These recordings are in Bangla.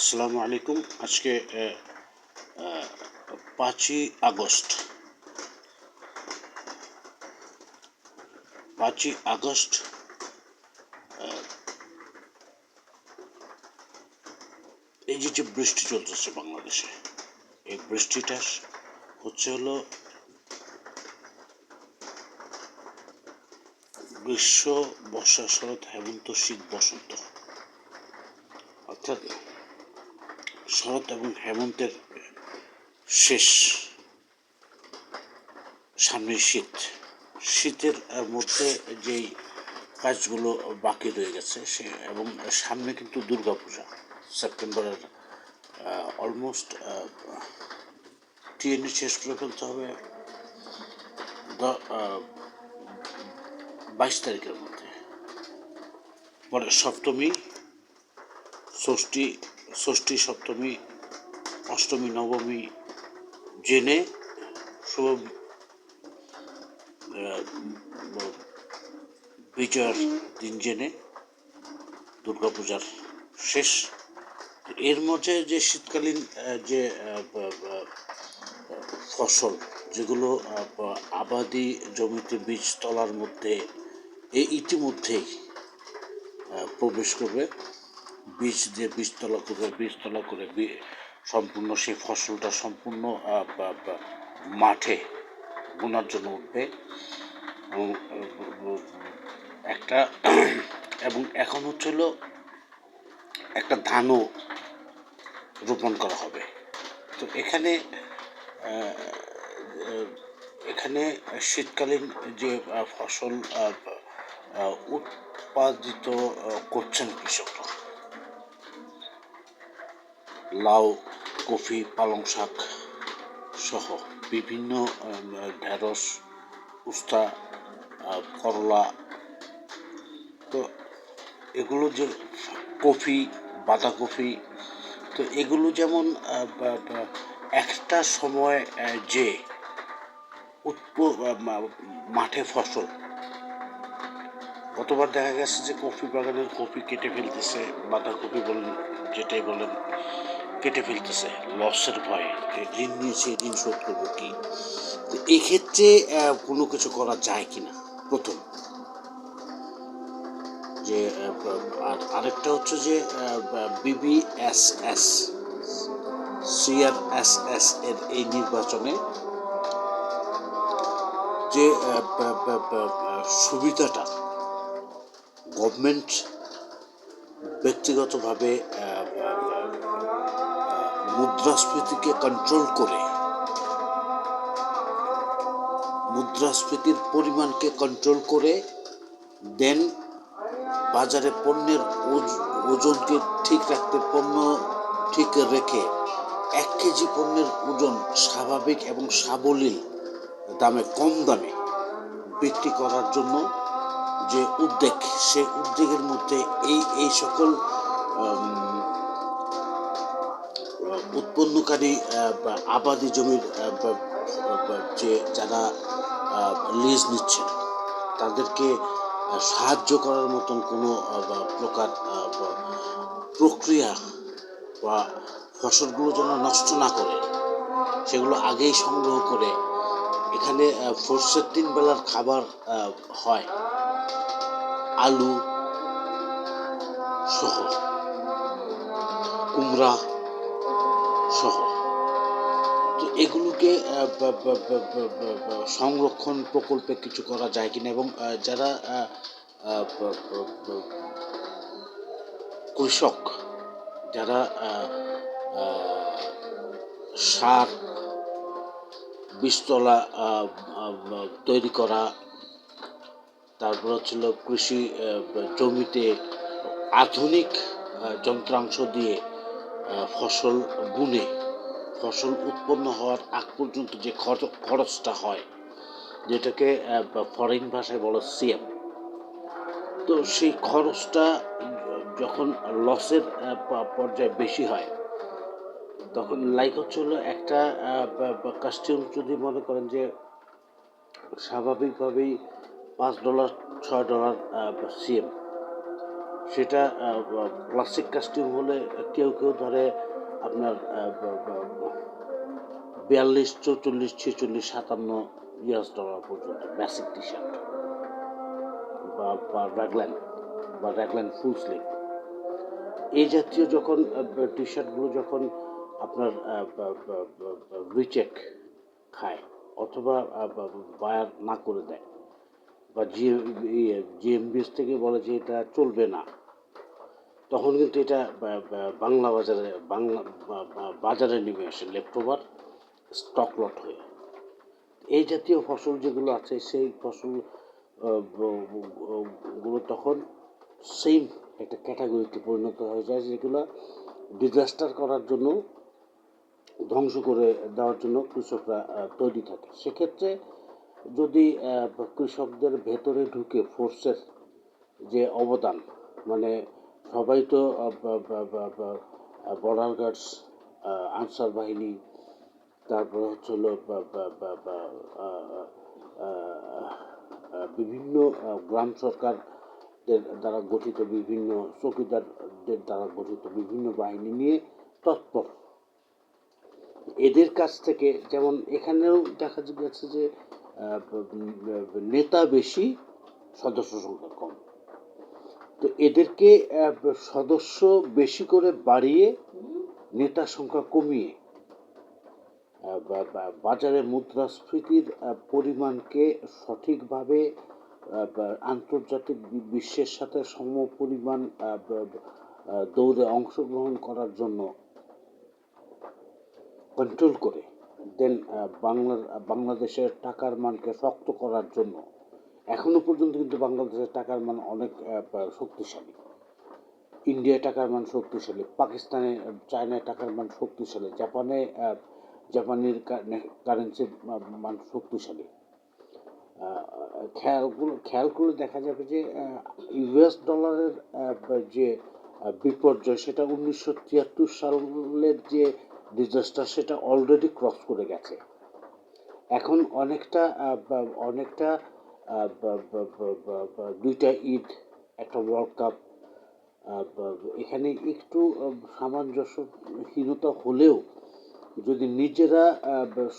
আসসালামু আলাইকুম। আজকে 5ই আগস্ট। 5ই আগস্ট এই যে বৃষ্টি চলতেছে বাংলাদেশে, এই বৃষ্টিটা হলো গ্রীষ্ম, বর্ষা, শরৎ, হেমন্ত, শীত, বসন্ত। অর্থাৎ শরৎ এবং হেমন্তের শেষ, সামনে শীতের মধ্যে যেই কাজগুলো বাকি রয়ে গেছে এবং সামনে কিন্তু দুর্গাপূজা সেপ্টেম্বরের অলমোস্ট টিএনএ শেষ করে ফেলতে হবে 22 তারিখের মধ্যে। পরে সপ্তমী, ষষ্ঠী, সপ্তমী, অষ্টমী, নবমী জেনে শুভ বিজয়ার দিন জেনে দুর্গাপূজার শেষ। এর মধ্যে যে শীতকালীন যে ফসল, যেগুলো আবাদি জমিতে বীজ তলার মধ্যে ইতিমধ্যেই প্রবেশ করবে, বীজতলা করে সম্পূর্ণ সেই ফসলটা সম্পূর্ণ মাঠে বোনার জন্য উঠবে এবং এখন হচ্ছিল একটা ধানও রোপণ করা হবে। তো এখানে শীতকালীন যে ফসল উৎপাদিত করছেন কৃষকরা, লাউ, কফি, পালং শাক সহ বিভিন্ন ঢেঁড়স, উস্তা, করলা, তো এগুলো যে কফি, বাঁধাকপি, তো এগুলো যেমন একটা সময় যে মাঠে ফসল, গতবার দেখা গেছে যে কফি বাগানের কফি কেটে ফেলতেছে, বাঁধাকপি বলেন যেটাই বলেন কেটে ফেলতেছে লসের ভয়ে, ঋণ নিয়েছে, ঋণ শোধ করবো কি। তো এক্ষেত্রে কোনো কিছু করা যায় কিনা, প্রথম যে আরেকটা হচ্ছে যে BBSS, CRSS এর এই নির্বাচনে যে সুবিধাটা গভর্নমেন্ট ব্যক্তিগতভাবে মুদ্রাস্ফীতিকে কন্ট্রোল করে, মুদ্রাস্ফীতির পরিমাণকে কন্ট্রোল করে দেন বাজারে পণ্যের ওজনকে ঠিক রাখতে, পণ্য ঠিক রেখে 1 কেজি পণ্যের ওজন স্বাভাবিক এবং সাবলীল দামে, কম দামে বিক্রি করার জন্য যে উদ্যোগ, সেই উদ্যোগের মধ্যে এই সকল উৎপন্নকারী আবাদি জমির যে যারা লিজ নিচ্ছেন, তাদেরকে সাহায্য করার মতন কোনো প্রকার প্রক্রিয়া বা ফসলগুলো যেন নষ্ট না করে, সেগুলো আগেই সংগ্রহ করে এখানে ফোর্সের 3 বেলার খাবার হয়, আলু সহ, কুমড়া সহ। তো এগুলোকে সংরক্ষণ প্রকল্পে কিছু করা যায় কিনা, এবং যারা কৃষক, যারা সার, বীজতলা তৈরি করা, তারপর হচ্ছিল কৃষি জমিতে আধুনিক যন্ত্রাংশ দিয়ে ফসল বুনে ফসল উৎপন্ন হওয়ার আগ পর্যন্ত যে খরচটা হয়, যেটাকে ফরেন ভাষায় বলে সিএম, তো সেই খরচটা যখন লসের পর্যায়ে বেশি হয়, তখন হচ্ছিল একটা কাস্টম, যদি মনে করেন যে স্বাভাবিকভাবেই $5, $6 সিএম, সেটা ক্লাসিক কাস্টিউম হলে কেউ কেউ ধরে আপনার 42, 44, 46, 57 US ডলার পর্যন্ত বেসিক টি শার্ট বা র্যাগল্যান্ড ফুল স্লিভ এই জাতীয় যখন টি শার্টগুলো যখন আপনার রিচেক খায় অথবা বায়ার না করে দেয় বা জিএমবিএস থেকে বলে যে এটা চলবে না, তখন কিন্তু এটা বাজারে নেমে আসে লেফট ওভার স্টক লট হয়ে। এই জাতীয় ফসল যেগুলো আছে সেই ফসল গুলো তখন সেম একটা ক্যাটাগরিতে পরিণত হয়ে যায়, যেগুলো ডিজাস্টার করার জন্য, ধ্বংস করে দেওয়ার জন্য কৃষকরা তৈরি থাকে। সেক্ষেত্রে যদি কৃষকদের ভেতরে ঢুকে ফোর্সের যে অবদান, মানে সবাই তো বর্ডার গার্ডস, আনসার বাহিনী, তারপর হচ্ছে হলো বিভিন্ন গ্রাম সরকারদের দ্বারা গঠিত, বিভিন্ন চৌকিদারদের দ্বারা গঠিত বিভিন্ন বাহিনী নিয়ে তৎপর। এদের কাছ থেকে যেমন এখানেও দেখা গেছে যে নেতা বেশি, সদস্য সংখ্যা কম। তো এদেরকে সদস্য বেশি করে বাড়িয়ে নেতার সংখ্যা কমিয়ে বাজারে মুদ্রাস্ফীতির পরিমাণকে সঠিকভাবে আন্তর্জাতিক বিশ্বের সাথে সম পরিমাণ দৌড়ে অংশগ্রহণ করার জন্য কন্ট্রোল করে দেন বাংলাদেশের টাকার মানকে শক্ত করার জন্য এখনো পর্যন্ত কিন্তু বাংলাদেশের টাকার মান অনেক শক্তিশালী। ইন্ডিয়ায় টাকার মান শক্তিশালী, পাকিস্তানে, চায়নায় টাকার মান শক্তিশালী, জাপানের কারেন্সির মান শক্তিশালী। খেয়াল করলে দেখা যাবে যে US ডলারের যে বিপর্যয়, সেটা 1973 সালের যে ডিজাস্টার, সেটা অলরেডি ক্রস করে গেছে। এখন অনেকটা দুইটা ঈদ, একটা ওয়ার্ল্ড কাপ, এখানে একটু সামঞ্জস্যহীনতা হলেও যদি নিজেরা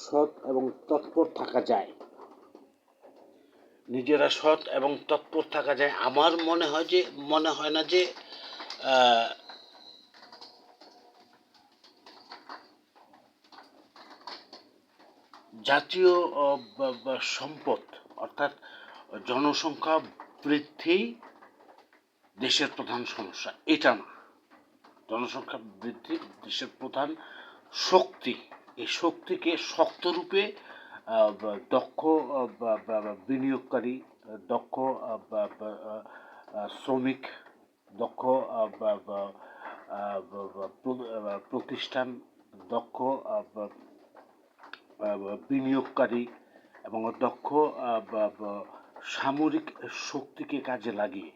সৎ এবং তৎপর থাকা যায়, আমার মনে হয় না যে জাতীয় সম্পদ অর্থাৎ জনসংখ্যা বৃদ্ধি দেশের প্রধান সমস্যা, এটা না। জনসংখ্যা বৃদ্ধি দেশের প্রধান শক্তি। এই শক্তিকে শক্তরূপে দক্ষ বিনিয়োগকারী, দক্ষ শ্রমিক, দক্ষ প্রতিষ্ঠান, দক্ষ বিনিয়োগকারী এবং দক্ষ সামরিক শক্তিকে কাজে লাগিয়ে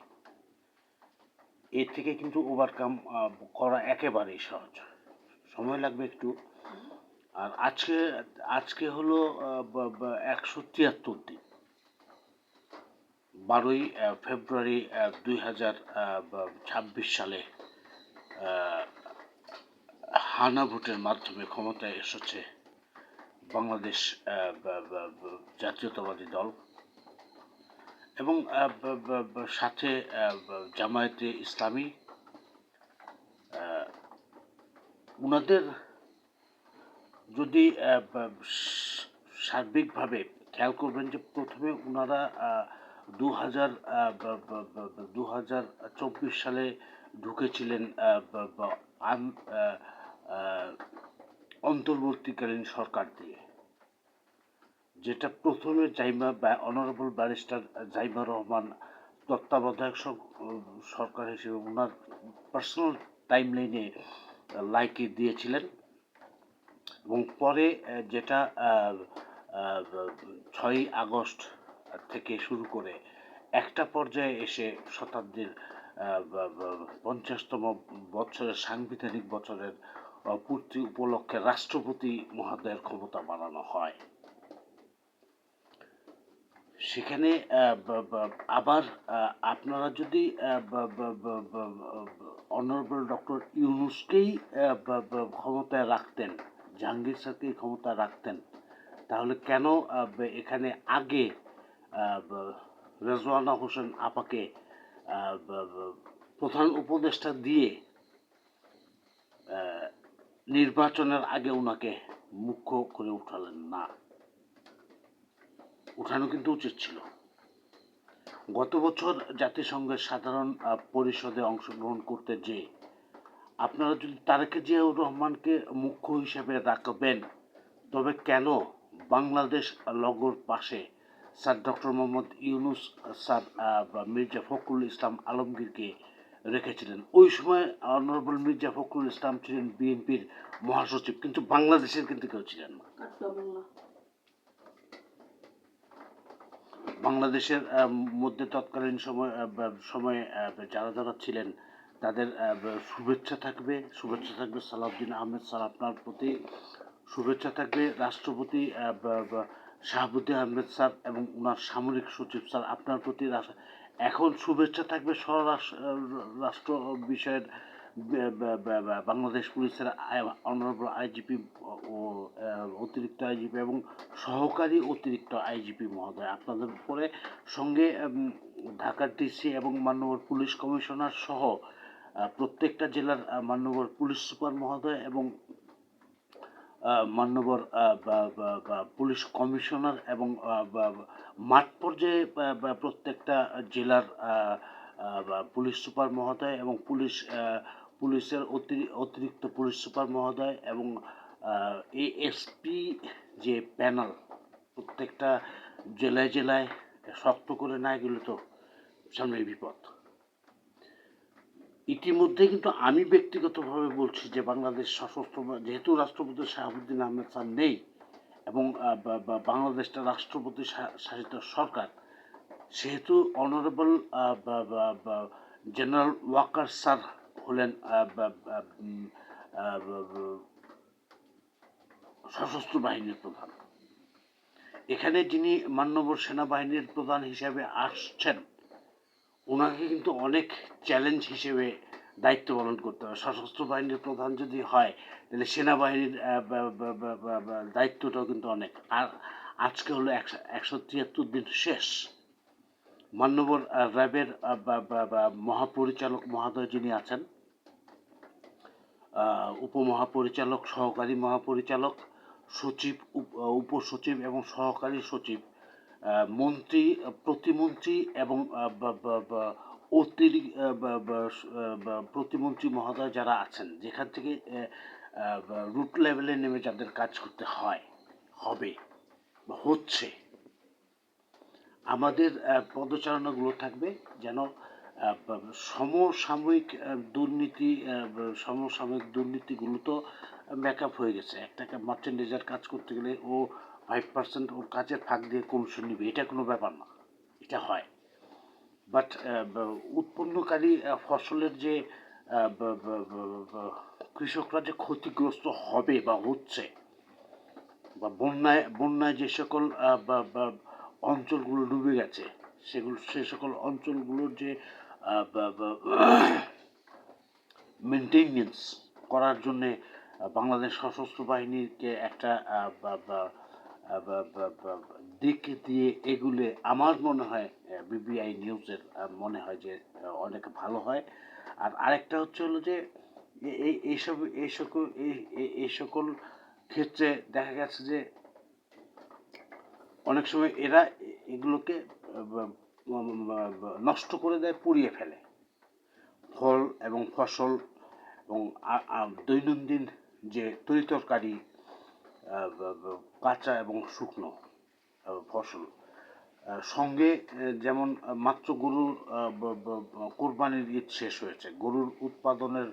এর থেকে কিন্তু ওভারকাম করা একেবারেই সহজ, সময় লাগবে একটু। আর আজকে হলো 173 দিন, 12ই ফেব্রুয়ারি 2026 সালে হানা ভোটের মাধ্যমে ক্ষমতায় এসেছে বাংলাদেশ জাতীয়তাবাদী দল এবং সাথে জামায়াতে ইসলামী। ওনাদের যদি সার্বিকভাবে খেয়াল করবেন যে প্রথমে ওনারা 2024 সালে ঢুকেছিলেন অন্তর্বর্তীকালীন সরকার দিয়ে, যেটা প্রথমে অনারেবল ব্যারিস্টার জাইমা রহমান তত্ত্বাবধায়ক সরকার হিসেবে ওনার পার্সোনাল টাইম লাইনে লাইকে দিয়েছিলেন, এবং পরে যেটা 6ই আগস্ট থেকে শুরু করে একটা পর্যায়ে এসে শতাব্দীর 50তম বছরের সাংবিধানিক বছরের পূর্তি উপলক্ষে রাষ্ট্রপতি মহোদয়ের ক্ষমতা বাড়ানো হয়। সেখানে আবার আপনারা যদি অনারেবল ডক্টর ইউনূসকেই ক্ষমতায় রাখতেন, জাহাঙ্গীর স্যারকেই ক্ষমতায় রাখতেন, তাহলে কেন এখানে আগে রেজওয়ানা হোসেন আপাকে প্রধান উপদেষ্টা দিয়ে নির্বাচনের আগে ওনাকে মুখ্য করে উঠালেন না? উঠানো কিন্তু উচিত ছিল। গত বছর জাতিসংঘের সাধারণ পরিষদে অংশগ্রহণ করতে যেয়ে আপনারা যদি তারেক জিয়াউর রহমানকে মুখ্য হিসেবে রাখবেন, তবে কেন বাংলাদেশ লগোর পাশে sir doctor Mohammad Yunus sir বা মির্জা ফখরুল ইসলাম আলমগীরকে রেখেছিলেন? ওই সময় অনারেবল মির্জা ফখরুল ইসলাম ছিলেন বিএনপির মহাসচিব, কিন্তু বাংলাদেশের কিন্তু কেউ ছিলেন না। বাংলাদেশের মধ্যে তৎকালীন সময়ে যারা যারা ছিলেন তাদের শুভেচ্ছা থাকবে সালাউদ্দিন আহমেদ স্যার আপনার প্রতি শুভেচ্ছা থাকবে, রাষ্ট্রপতি শাহাবুদ্দিন আহমেদ স্যার এবং ওনার সামরিক সচিব স্যার আপনার প্রতি এখন শুভেচ্ছা থাকবে রাষ্ট্র বিষয়ের বাংলাদেশ পুলিশের অনারেবল আইজিপি ও অতিরিক্ত আইজিপি এবং সহকারী অতিরিক্ত আইজিপি মহোদয় আপনাদের উপরে, সঙ্গে ঢাকার ডিসি এবং মাননীয় পুলিশ কমিশনার সহ প্রত্যেকটা জেলার মাননীয় পুলিশ সুপার মহোদয় এবং মাননীয় পুলিশ কমিশনার এবং মাঠ পর্যায়ে প্রত্যেকটা জেলার পুলিশ সুপার মহোদয় এবং পুলিশের অতিরিক্ত পুলিশ সুপার মহোদয় এবং এএসপি যে প্যানেল প্রত্যেকটা জেলায় জেলায় শক্ত করে না গেলে তো সামনে বিপদ। ইতিমধ্যে কিন্তু আমি ব্যক্তিগতভাবে বলছি যে বাংলাদেশ সশস্ত্র, যেহেতু রাষ্ট্রপতি শাহাবুদ্দিন আহমেদ স্যার নেই এবং বাংলাদেশটা রাষ্ট্রপতি শাসিত সরকার, সেহেতু অনারেবল জেনারেল ওয়াকার স্যার হলেন সশস্ত্র বাহিনীর প্রধান। এখানে যিনি মাননীয় সেনাবাহিনীর প্রধান হিসেবে আসছেন, ওনাকে কিন্তু অনেক চ্যালেঞ্জ হিসেবে দায়িত্ব পালন করতে হবে। সশস্ত্র বাহিনীর প্রধান যদি হয় তাহলে সেনাবাহিনীর দায়িত্বটাও কিন্তু অনেক। আর আজকে হলো 173 দিন শেষ। মান্যবর র্যাবের মহাপরিচালক মহোদয় যিনি আছেন, উপমহাপরিচালক, সহকারী মহাপরিচালক, সচিব, উপসচিব এবং সহকারী সচিব, মন্ত্রী, প্রতিমন্ত্রী এবং প্রতিমন্ত্রী মহোদয় যারা আছেন, যেখান থেকে রুট লেভেলে নেমে যাদের কাজ করতে হবে বা হচ্ছে, আমাদের পদচারণাগুলো থাকবে যেন সমসাময়িক দুর্নীতিগুলো তো মেকআপ হয়ে গেছে। একটা মার্চেন্ডাইজার কাজ করতে গেলে ও 5% ওর কাজের ফাঁক দিয়ে কমিশন নিবে, এটা কোনো ব্যাপার না, এটা হয়। বাট উৎপন্নকারী ফসলের যে কৃষকরা যে ক্ষতিগ্রস্ত হবে বা হচ্ছে, বা বন্যায় যে সকল অঞ্চলগুলো ডুবে গেছে, সে সকল অঞ্চলগুলোর যে মেনটেনেন্স করার জন্যে বাংলাদেশ সশস্ত্র বাহিনীকে একটা দিক দিয়ে এগুলে আমার মনে হয় বিবিআই নিউজের মনে হয় যে অনেক ভালো হয়। আর আরেকটা হচ্ছে হলো যে এই সকল ক্ষেত্রে দেখা গেছে যে অনেক সময় এরা এগুলোকে নষ্ট করে দেয়, পুড়িয়ে ফেলে ফল এবং ফসল এবং দৈনন্দিন যে তরিতরকারি, কাঁচা এবং শুকনো ফসল, সঙ্গে যেমন মাত্র গরুর কোরবানির ঈদ শেষ হয়েছে, গরুর উৎপাদনের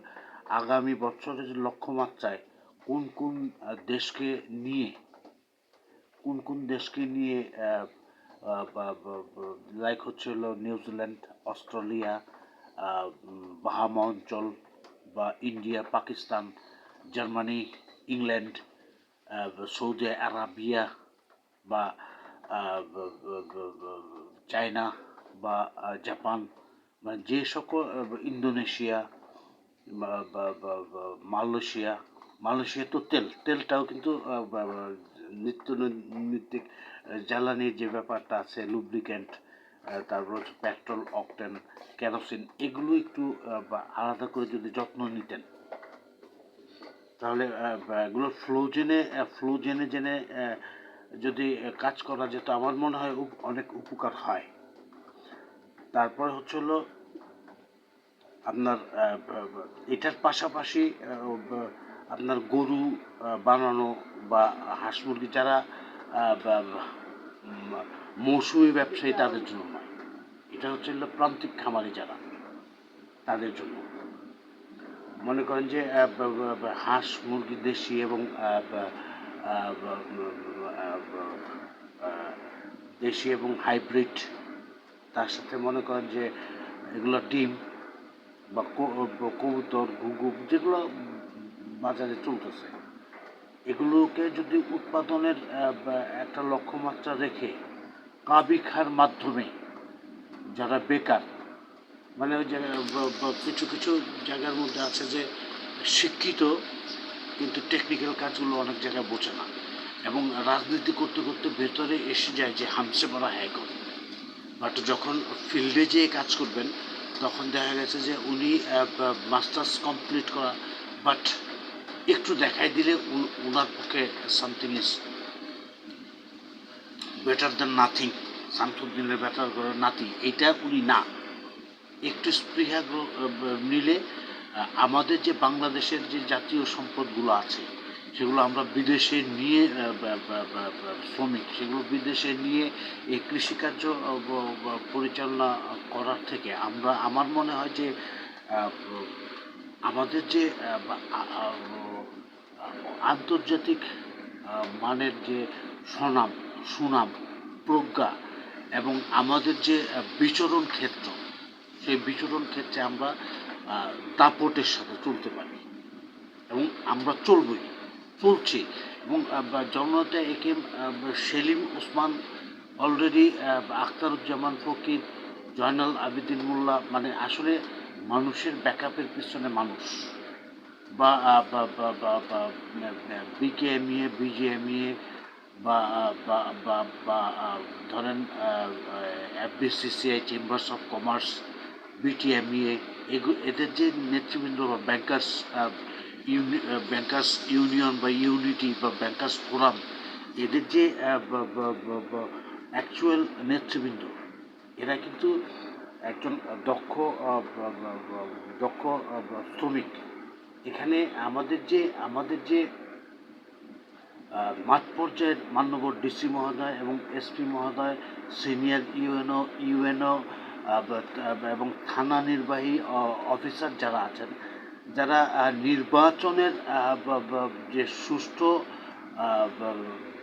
আগামী বছরের লক্ষ্যমাত্রায় কোন কোন দেশকে নিয়ে লাইক হচ্ছে হলো নিউজিল্যান্ড, অস্ট্রেলিয়া, বাহামা অঞ্চল বা India, Pakistan, Germany, England, Saudi Arabia বা চায়না বা জাপান, মানে যে সকল ইন্দোনেশিয়া বা মালয়েশিয়া তো তেলটাও কিন্তু নিত্য নৈমিত্তিক জ্বালানির যে ব্যাপারটা আছে, লুব্রিক্যান্ট, তারপর হচ্ছে পেট্রোল, অকটেন, কেরোসিন, এগুলো একটু আলাদা করে যদি যত্ন নিতেন, তাহলে এগুলো ফ্লো জেনে যদি কাজ করা যেত, আমার মনে হয় অনেক উপকার হয়। তারপর হচ্ছে হলো আপনার এটার পাশাপাশি আপনার গরু বানানো বা হাঁস মুরগি যারা মৌসুমি ব্যবসায়ী, তাদের জন্য নয়, এটা হচ্ছে প্রান্তিক খামারি যারা, তাদের জন্য। মনে করেন যে হাঁস মুরগি দেশি এবং দেশি এবং হাইব্রিড, তার সাথে মনে করেন যে এগুলো ডিম বা কবুতর, ঘুঘু, যেগুলো বাজারে চলতেছে, এগুলোকে যদি উৎপাদনের একটা লক্ষ্যমাত্রা রেখে কাবিখার মাধ্যমে যারা বেকার, মানে ওই যে কিছু কিছু জায়গার মধ্যে আছে যে শিক্ষিত কিন্তু টেকনিক্যাল কাজগুলো অনেক জায়গায় বোঝে না, এবং রাজনীতি করতে করতে ভেতরে এসে যায় যে হামসে বড়া হ্যাঁ করে, বাট যখন ফিল্ডে যেয়ে কাজ করবেন তখন দেখা গেছে যে উনি মাস্টার্স কমপ্লিট করা, বাট একটু দেখাই দিলে ওনার পক্ষে something is better than nothing, শামসুদ্দিনের বেটার করে নাতি, এইটা উনি না। একটু স্পৃহা নিলে আমাদের যে বাংলাদেশের যে জাতীয় সম্পদগুলো আছে সেগুলো আমরা বিদেশে নিয়ে, শ্রমিক সেগুলো বিদেশে নিয়ে এই কৃষিকার্য পরিচালনা করার থেকে আমার মনে হয় যে আমাদের যে আন্তর্জাতিক মানের যে সুনাম, প্রজ্ঞা এবং আমাদের যে বিচরণ ক্ষেত্র, সেই বিচরণ ক্ষেত্রে আমরা দাপটের সাথে চলতে পারি, এবং আমরা চলছি। এবং জননেতা একে সেলিম ওসমান অলরেডি, আখতারুজ্জামান ফকির, জয়নাল আবেদিন মোল্লা, মানে আসলে মানুষের ব্যাকআপের পিছনে মানুষ, বা বিকেএমইএ, বিজিএমইএ, বা ধরেন এফবিসিসিআই, চেম্বার্স অফ কমার্স, বিটিএমইএ, এদের যে নেতৃবৃন্দ, বা ব্যাংকার্স ইউনিয়ন বা ইউনিটি বা ব্যাংকার্স ফোরাম, এদের যে অ্যাকচুয়াল নেতৃবৃন্দ, এরা কিন্তু একজন দক্ষ শ্রমিক। এখানে আমাদের যে মাঠ পর্যায়ের মান্যবর ডিসি মহোদয় এবং এসপি মহোদয়, সিনিয়র ইউএনও এবং থানা নির্বাহী অফিসার যারা আছেন, যারা নির্বাচনের যে সুষ্ঠু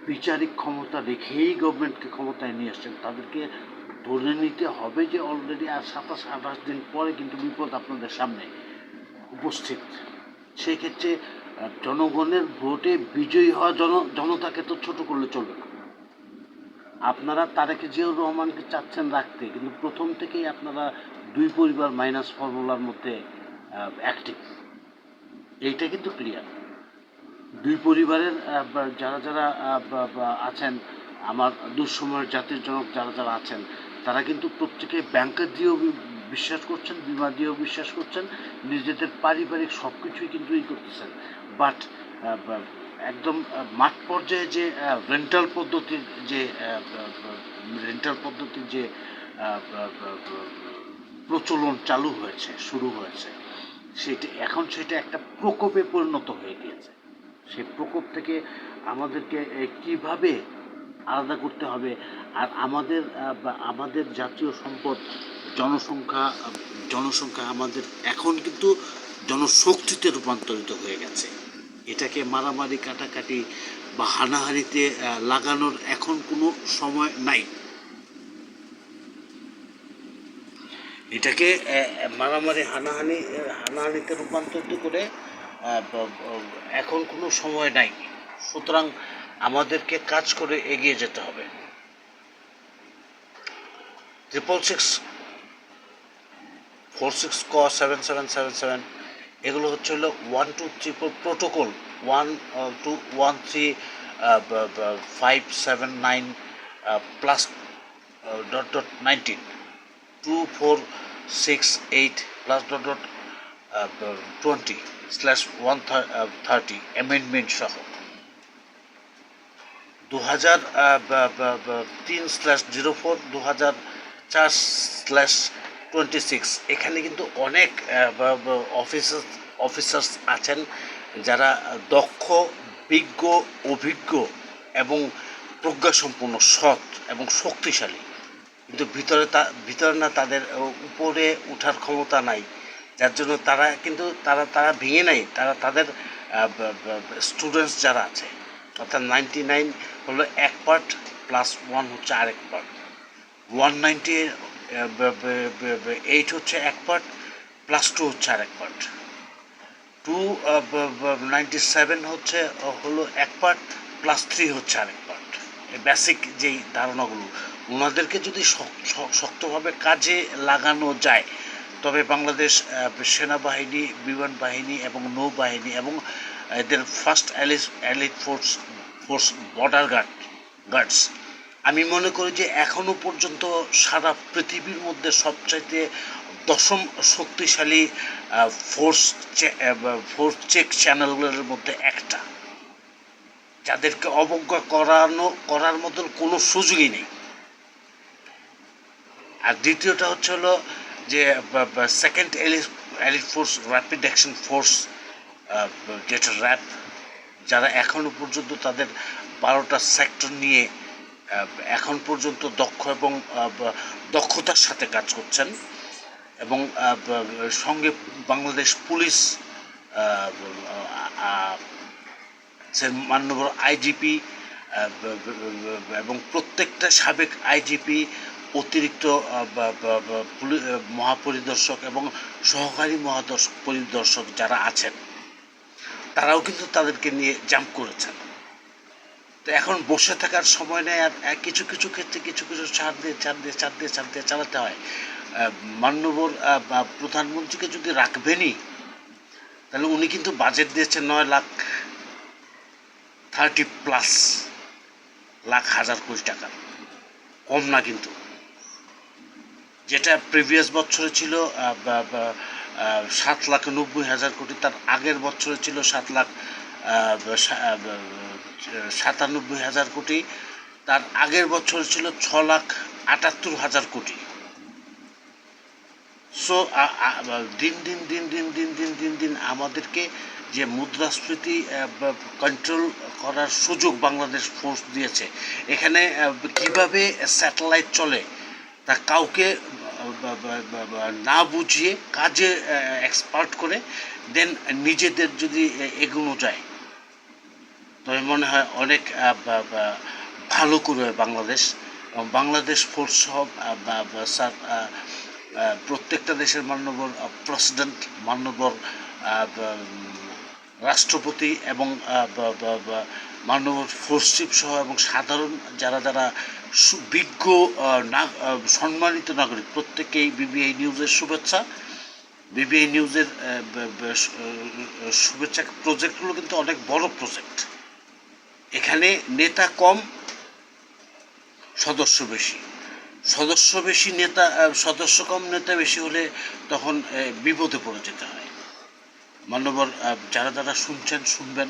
বিচারিক ক্ষমতা রেখেই গভর্নমেন্টকে ক্ষমতায় নিয়ে আসছেন, তাদেরকে ধরে নিতে হবে যে অলরেডি আর 27-28 দিন পরে কিন্তু বিপদ আপনাদের সামনে উপস্থিত। সেই ক্ষেত্রে জনগণের ভোটে বিজয়ী হওয়া জনতাকে তো ছোট করলে চলবে না। আপনারা তারেক জিয়াউর রহমানকে চাচ্ছেন রাখতে, কিন্তু প্রথম থেকেই আপনারা দুই পরিবার মাইনাস ফর্মুলার মধ্যে অ্যাক্টিভ, এইটা কিন্তু ক্লিয়ার। দুই পরিবারের যারা আছেন, আমার দুঃসময়ের জাতির জনক যারা আছেন, তারা কিন্তু প্রত্যেকে ব্যাংকার দিয়েও বিশ্বাস করছেন, বিমা দিয়েও বিশ্বাস করছেন, নিজেদের পারিবারিক সব কিছুই কিন্তু করতেছেন, বাট একদম মাঠ পর্যায়ে যে রেন্টাল পদ্ধতির যে প্রচলন শুরু হয়েছে, সেটা একটা প্রকোপে পরিণত হয়ে গিয়েছে। সেই প্রকোপ থেকে আমাদেরকে কিভাবে আলাদা করতে হবে, আর আমাদের জাতীয় সম্পদ জনসংখ্যা আমাদের এখন কিন্তু জনশক্তিতে রূপান্তরিত হয়ে গেছে। এটাকে মারামারি, কাটাকাটি বা হানাহানিতে লাগানোর এখন কোনো সময় নাই। এটাকে মারামারি, হানাহানিতে রূপান্তরিত করে এখন কোনো সময় নাই। সুতরাং আমাদেরকে কাজ করে এগিয়ে যেতে হবে। 666 46 ক 7777 এগুলো হচ্ছে হলো 1234 প্রোটোকল 1 2 1 3 5 7 9 প্লাস .19 2468 প্লাস .20/130 অ্যামেন্ডমেন্ট সহ 2003/04 2004/26 এখানে কিন্তু অনেক অফিসার্স আছেন যারা দক্ষ, বিজ্ঞ, অভিজ্ঞ এবং প্রজ্ঞাসম্পন্ন, সৎ এবং শক্তিশালী, কিন্তু ভিতরে না তাদের উপরে ওঠার ক্ষমতা নাই, যার জন্য তারা কিন্তু তারা ভেঙে নাই, তাদের স্টুডেন্টস যারা আছে, অর্থাৎ 99 হলো এক পার্ট প্লাস 1 হচ্ছে আরেক পার্ট, 198 হচ্ছে এক পার্ট প্লাস 2 হচ্ছে আরেক পার্ট, 297 হলো এক পার্ট প্লাস 3 হচ্ছে আরেক পার্ট। এই বেসিক যেই ধারণাগুলো ওনাদেরকে যদি শক্তভাবে কাজে লাগানো যায়, তবে বাংলাদেশ সেনাবাহিনী, বিমান বাহিনী এবং নৌবাহিনী এবং এদের first elite force border guards, আমি মনে করি যে এখনও পর্যন্ত সারা পৃথিবীর মধ্যে সবচাইতে দশম শক্তিশালী ফোর্স চেক চ্যানেলগুলোর মধ্যে একটা, যাদেরকে অবজ্ঞা করার মতন কোনো সুযোগই নেই। আর দ্বিতীয়টা হচ্ছে হলো যে second elite force rapid action force, যেটা র্যাপ, যারা এখনও পর্যন্ত তাদের 12টা সেক্টর নিয়ে এখন পর্যন্ত দক্ষ এবং দক্ষতার সাথে কাজ করছেন, এবং সঙ্গে বাংলাদেশ পুলিশ মাননীয় আইজিপি এবং প্রত্যেকটা সাবেক আইজিপি, অতিরিক্ত মহাপরিদর্শক এবং সহকারী পরিদর্শক যারা আছেন, তারাও কিন্তু তাদেরকে নিয়ে জাম্প করেছেন। তো এখন বসে থাকার সময় নেই, আর কিছু ক্ষেত্রে কিছু ছাড় দিয়ে চালাতে হয়। মাননীয় প্রধানমন্ত্রীকে যদি রাখবেনই, তাহলে উনি কিন্তু বাজেট দিয়েছেন 9,30+ লাখ হাজার কোটি টাকা, কম না কিন্তু। যেটা প্রিভিয়াস বছরে ছিল 7,90,000 কোটি, তার আগের বছরে ছিল 7,97,000 কোটি, তার আগের বছর ছিল 6,78,000 কোটি। সো দিন দিন আমাদেরকে যে মুদ্রাস্ফীতি কন্ট্রোল করার সুযোগ বাংলাদেশ ফোর্স দিয়েছে, এখানে কিভাবে স্যাটেলাইট চলে তা কাউকে না বুঝিয়ে কাজে এক্সপার্ট করে দেন নিজেদের যদি এগোনো যায়, তবে মনে হয় অনেক ভালো করবে বাংলাদেশ ফোর্স সহ স্যার প্রত্যেকটা দেশের মাননীয় প্রেসিডেন্ট, মাননীয় রাষ্ট্রপতি এবং মাননীয় ফোর্স চিফ সহ এবং সাধারণ যারা বিজ্ঞ সম্মানিত নাগরিক, প্রত্যেকেই বিবিআই নিউজের শুভেচ্ছা। বিবিআই নিউজের শুভেচ্ছা প্রজেক্টগুলো কিন্তু অনেক বড় প্রজেক্ট। এখানে নেতা কম, সদস্য বেশি, সদস্য কম, নেতা বেশি হলে তখন বিপদে পড়ে যেতে হয়। মাননীয় যারা শুনবেন,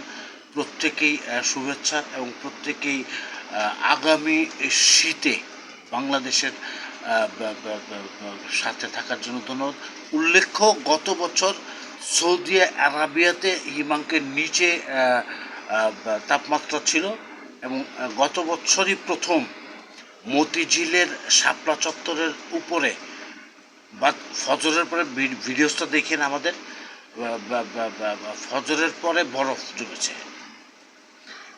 প্রত্যেকেই শুভেচ্ছা এবং প্রত্যেকেই আগামী শীতে বাংলাদেশের সাথে থাকার জন্য ধন্যবাদ। উল্লেখ্য, গত বছর সৌদি আরবিয়াতে হিমাঙ্কের নিচে তাপমাত্রা ছিল, এবং গত বছরই প্রথম মতিঝিলের শাপলা চত্বরের উপরে বা ফজরের পরে ভিডিওসটা দেখেন আমাদের, ফজরের পরে বরফ জমেছে।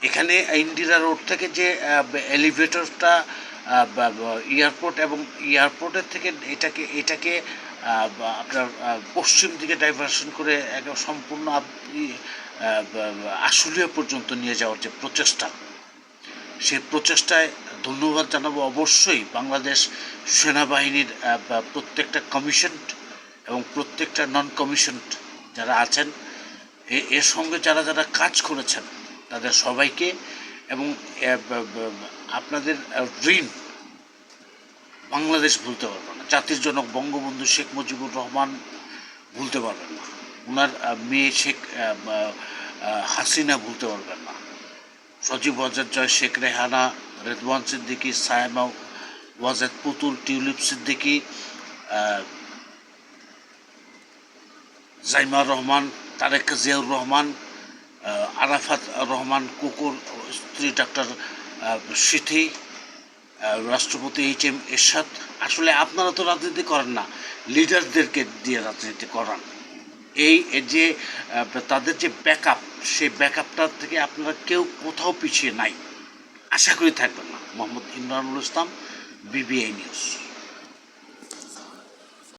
এখানে ইন্দিরা রোড থেকে যে এলিভেটরটা এয়ারপোর্ট এবং এয়ারপোর্টের থেকে এটাকে আপনার পশ্চিম দিকে ডাইভার্সন করে একদম সম্পূর্ণ আশুলিয়া পর্যন্ত নিয়ে যাওয়ার যে প্রচেষ্টা, সেই প্রচেষ্টায় ধন্যবাদ জানাবো অবশ্যই বাংলাদেশ সেনাবাহিনীর প্রত্যেকটা কমিশনড এবং প্রত্যেকটা নন কমিশনড যারা আছেন, এর সঙ্গে যারা যারা কাজ করেছেন তাদের সবাইকে, এবং আপনাদের ঋণ বাংলাদেশ ভুলতে পারবে না। জাতির জনক বঙ্গবন্ধু শেখ মুজিবুর রহমান ভুলতে পারবেন না, ওনার মেয়ে শেখ হাসিনা ভুলতে পারবেন না, সজীব ওয়াজেদ জয়, শেখ রেহানা, রেদওয়ান সিদ্দিকী, সায়েমা ওয়াজেদ পুতুল, টিউলিপ সিদ্দিকী, জাইমার রহমান, তারেক জিয়াউর রহমান, আরাফাত রহমান কুকুর, স্ত্রী ডাক্তার সিথি, রাষ্ট্রপতি এইচ.এম. এরশাদ। আসলে আপনারা তো রাজনীতি করেন না, লিডারদেরকে দিয়ে রাজনীতি করান। এই যে তাদের যে ব্যাকআপ, সেই ব্যাকআপটার থেকে আপনারা কেউ কোথাও পিছিয়ে নাই, আশা করি থাকবেন না। মোহাম্মদ ইমরানুল ইসলাম, বিবিআই নিউজ।